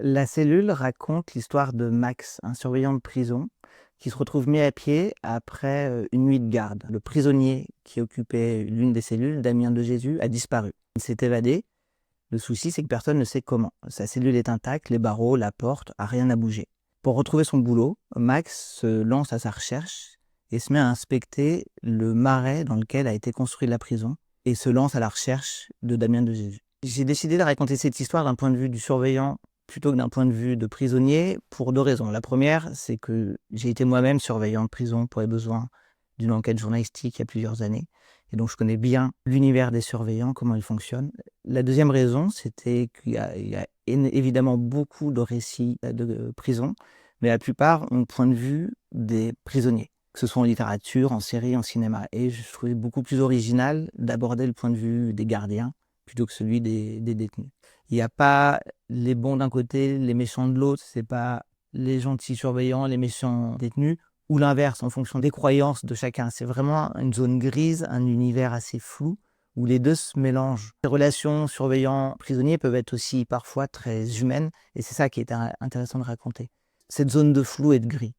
La cellule raconte l'histoire de Max, un surveillant de prison, qui se retrouve mis à pied après une nuit de garde. Le prisonnier qui occupait l'une des cellules, Damien de Jésus, a disparu. Il s'est évadé. Le souci, c'est que personne ne sait comment. Sa cellule est intacte, les barreaux, la porte, rien n'a bougé. Pour retrouver son boulot, Max se lance à sa recherche et se met à inspecter le marais dans lequel a été construite la prison et se lance à la recherche de Damien de Jésus. J'ai décidé de raconter cette histoire d'un point de vue du surveillant plutôt que d'un point de vue de prisonnier pour 2 raisons. La première, c'est que j'ai été moi-même surveillant de prison pour les besoins d'une enquête journalistique il y a plusieurs années. Et donc, je connais bien l'univers des surveillants, comment ils fonctionnent. La deuxième raison, c'était qu'il y a évidemment beaucoup de récits de prison, mais la plupart ont le point de vue des prisonniers, que ce soit en littérature, en série, en cinéma. Et je trouvais beaucoup plus original d'aborder le point de vue des gardiens plutôt que celui des détenus. Il n'y a pas les bons d'un côté, les méchants de l'autre, c'est pas les gentils surveillants, les méchants détenus, ou l'inverse, en fonction des croyances de chacun. C'est vraiment une zone grise, un univers assez flou, où les deux se mélangent. Les relations surveillants-prisonniers peuvent être aussi parfois très humaines, et c'est ça qui est intéressant de raconter. Cette zone de flou et de gris.